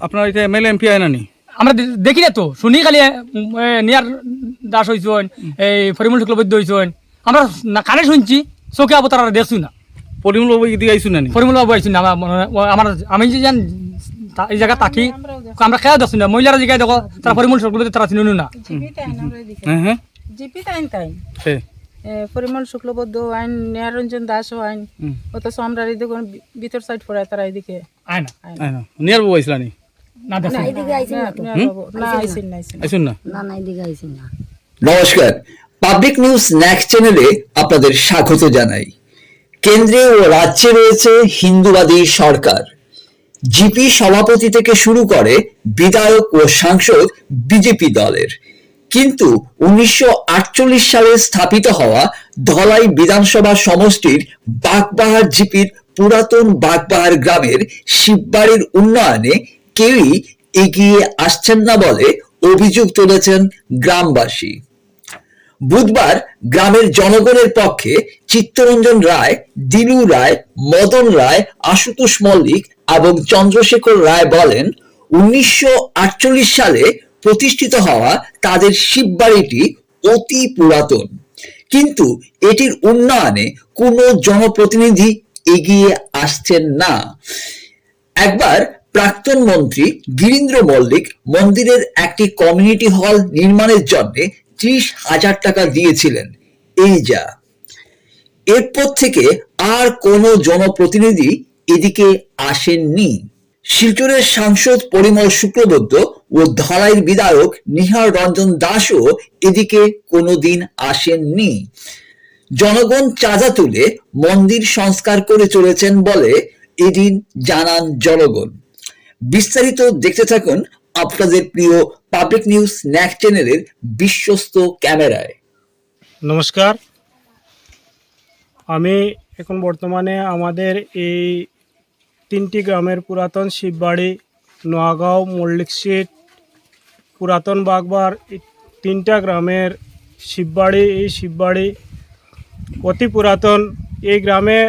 আপনার এটা MLA MP আয় নানি? আমরা দেখি না তো, শুনি খালি নিয়ার দাস হয়েছেন, এই পরিমল শুক্লবৈদ্য হয়েছেন, আমরা কানে শুনছি, চোখে আবো তারা দেখছি না। পরিমল বাবু এদিকে আইসুন নানি? পরিমল বাবু আইসুন না, আমার আমি যে যান এই জায়গা থাকি, আমরা খেয়াল দেখছি না। মহিলারা জিগাই দেখো, তারা পরিমল শুক্লবৈদ্য তারা চিনুন না। হ্যাঁ হ্যাঁ জিপি তাইন তাইন হ্যাঁ পরিমল শুক্লবৈদ্য আইন, নিয়ারঞ্জন দাস আইন, অথচ আমরা এদিকে ভিতর সাইড পড়ে তারা এদিকে আয় না আয় না। নিয়ার বাবু আইসলা নি? না দেখছি আইসুন না? নমস্কার, পাবলিক নিউজ স্ন্যাক্স চ্যানেলে আপনাদের স্বাগত জানাই। কেন্দ্রে ও রাজ্যে রয়েছে হিন্দুবাদী সরকার। জিপি সভাপতি থেকে শুরু করে বিধায়ক ও সাংসদ বিজেপি দলের, কিন্তু 1948 সালে স্থাপিত হওয়া ধলাই বিধানসভা সমষ্টির বাগবাহার জিপির পুরাতন বাগবাহার গ্রামের শিববাড়ির উন্নয়নে কেউই এগিয়ে আসছেন না বলে অভিযোগ তুলেছেন গ্রামবাসী। বুধবার গ্রামের জনগণের পক্ষে চিত্তরঞ্জন রায়, দিলু রায়, মদন রায়, আশুতোষ মল্লিক এবং চন্দ্রশেখর রায় বলেন, 1948 সালে প্রতিষ্ঠিত হওয়া তাদের শিববাড়িটি অতি পুরাতন, কিন্তু এটির উন্নয়নে কোনো জনপ্রতিনিধি এগিয়ে আসছেন না। একবার প্রাক্তন মন্ত্রী গিরীন্দ্র মল্লিক মন্দিরের একটি কমিউনিটি হল নির্মাণের জন্য 30,000 টাকা দিয়েছিলেন, এই যা। এরপর থেকে আর কোনো জনপ্রতিনিধি এদিকে আসেননি। শিলচরের সাংসদ পরিমল শুক্লবৈদ্য ও ধলাইয়ের বিধায়ক নিহার রঞ্জন দাসও এদিকে কোনোদিন আসেননি। জনগণ চাঁদা তুলে মন্দির সংস্কার করে চলেছেন বলে এদিন জানান জনগণ। বিস্তারিত দেখতে থাকুন আপনাদের প্রিয় পাবলিক নিউজ স্ন্যাক্স চ্যানেলের বিশ্বস্ত ক্যামেরায়। নমস্কার, আমি এখন বর্তমানে আমাদের এই 3টি গ্রামের পুরাতন শিববাড়ি, নোয়াগাঁও, মল্লিক সিট, পুরাতন বাগবার, 3টা গ্রামের শিববাড়ি। এই শিববাড়ি অতি পুরাতন। এই গ্রামে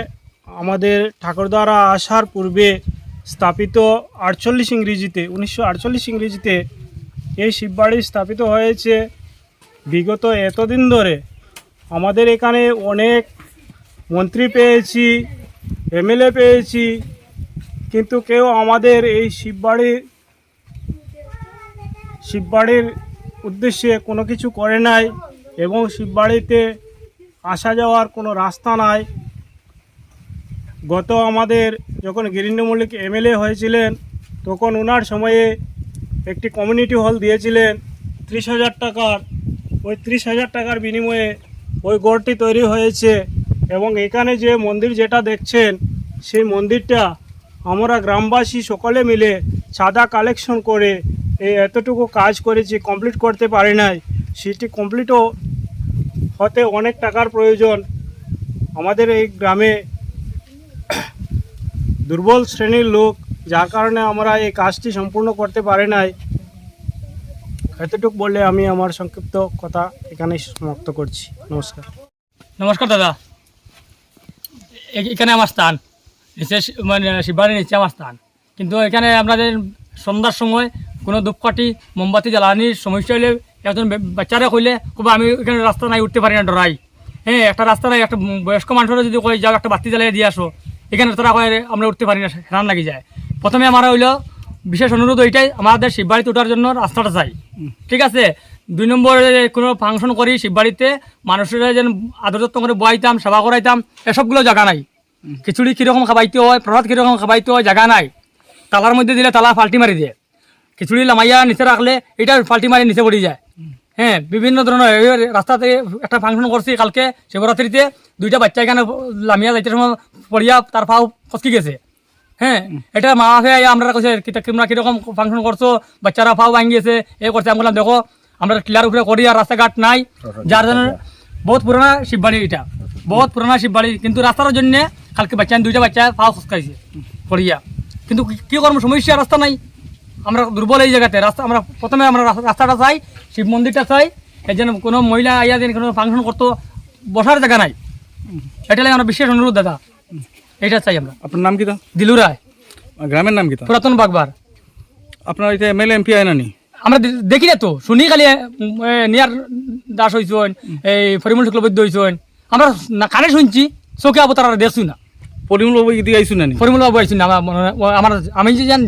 আমাদের ঠাকুরদ্বারা আসার পূর্বে স্থাপিত 1948 ইংরেজিতে এই শিববাড়ি স্থাপিত হয়েছে। বিগত এতদিন ধরে আমাদের এখানে অনেক মন্ত্রী পেয়েছি, এমএলএ পেয়েছি, কিন্তু কেউ আমাদের এই শিববাড়ির উদ্দেশ্যে কোনো কিছু করে নাই, এবং শিববাড়িতে আসা যাওয়ার কোনো রাস্তা নাই। গত আমাদের যখন গিরীন্দ্র মল্লিক এমএলএ হয়েছিলেন, তখন ওনার সময়ে একটি কমিউনিটি হল দিয়েছিলেন 30,000 টাকার। ওই 30,000 টাকার বিনিময়ে ওই গড়টি তৈরি হয়েছে, এবং এখানে যে মন্দির যেটা দেখছেন, সেই মন্দিরটা আমরা গ্রামবাসী সকলে মিলে চাঁদা কালেকশন করে এতটুকু কাজ করেছি, কমপ্লিট করতে পারি নাই। সেটি কমপ্লিটও হতে অনেক টাকার প্রয়োজন। আমাদের এই গ্রামে দুর্বল শ্রেণীর লোক, যার কারণে আমরা এই কাজটি সম্পূর্ণ করতে পারি নাই। এতটুকু বলে আমি আমার সংক্ষিপ্ত কথা এখানে সমাপ্ত করছি। নমস্কার। নমস্কার দাদা, এখানে আমার স্থান নিচে, মানে শিববাড়ির নিচে আমার স্থান। কিন্তু এখানে আপনাদের সন্ধ্যার সময় কোনো ধূপকাঠি মোমবাতি জ্বালানির সমস্যা হলে একজন বাচ্চারা কইলে খুব আমি এখানে রাস্তা নাই, উঠতে পারি না, ডরাই। হ্যাঁ, একটা রাস্তা নাই, একটা বয়স্ক মানুষরা যদি কই যাও একটা বাতি জ্বালিয়ে দিয়ে আসো, এখানে তারা কয় আমরা উঠতে পারি না, হেরান লাগি যায়। প্রথমে আমার হইলো বিশেষ অনুরোধ ওইটাই, আমাদের শিববাড়িতে ওঠার জন্য রাস্তাটা চাই, ঠিক আছে। 2 নম্বরে কোনো ফাংশন করি শিববাড়িতে মানুষেরা যেন আদর যত্ন করে বয়াইতাম, সেবা করাইতাম, এসবগুলো জায়গা নাই। খিচুড়ি কীরকম খাবাইতে হয়, প্রসাদ কীরকম খাবাইতে হয়, জায়গা নাই। তালার মধ্যে দিলে তালা ফাল্টি মারি দিয়ে, খিচুড়ি লামাইয়া নিচে রাখলে এটা ফাল্টি মারি নিচে পড়ে যায়। হ্যাঁ, বিভিন্ন ধরনের রাস্তাতে একটা ফাংশন করছি কালকে শিবরাত্রিতে, 2টা বাচ্চা এখানে লামিয়া যাইতে সময় পড়িয়া তার পাও ফসকি গেছে। হ্যাঁ, এটা মা বাপে আমরা কাছে তোমরা কীরকম ফাংশন করছো, বাচ্চারা পাও ভাঙিয়েছে, এ করছে। আমি বললাম দেখো আমরা ক্লিয়ার উপরে করি, আর রাস্তাঘাট নাই, যার জন্য বহুত পুরোনো শিববাড়ি, এটা বহুত পুরোনো শিববাড়ি। কিন্তু রাস্তার জন্যে কালকে 2টা বাচ্চা পাও ফসকাইছে পড়িয়া, কিন্তু কী করবো, সমস্যা, রাস্তা নাই। আমরা দুর্বল এই জায়গাতে। আমরা প্রথমে রাস্তাটা চাই, শিব মন্দিরটা চাই, এই জন্য কোনো মহিলা আইয়া যেন কোনো ফাংশন করতো, বসার জায়গা নাই। এটা লাগে আমরা বিশেষ অনুরোধ দাদা, এটা চাই আমরা। আপনার নাম কি? দিলু রায়। গ্রামের নাম কি? পুরাতন বাগবার। আপনার এটা এমএলএ এমপি আয় নানি? আমরা দেখি না তো, শুনি খালি নিয়ার দাস হয়েছেন, এই পরিমল শুক্লবৈদ্য হয়েছেন, আমরা না কানে শুনছি, চোখে আবো তারা দেখছি না। পরিমল বাবু এদিকে আইসুন নানি? পরিমল বাবু আইসি না, আমার আমি যে জান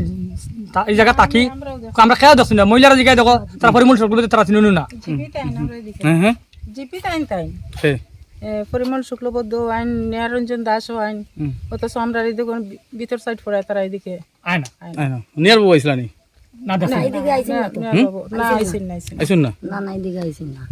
এই জায়গা থাকি, আমরা খেয়াল দেখছি না। মহিলারা জিগায় দেখো, তারা পরিমল শুক্লবৈদ্য তারা চিনুন না। জিপি তাই আমরা এদিকে হ্যাঁ হ্যাঁ জিপি তাই তাই সে পরিমল শুক্লবদ্ধ আইন নিয়ারঞ্জন দাস আইন অথচ আমরা এদিকে ভিতর সাইড পড়ে তারা এদিকে আয় না, আয় না নিয়ার বাবু আইসলা নি? না দেখছি না আইসিন না আইসুন না? না না এদিকে আইসি না।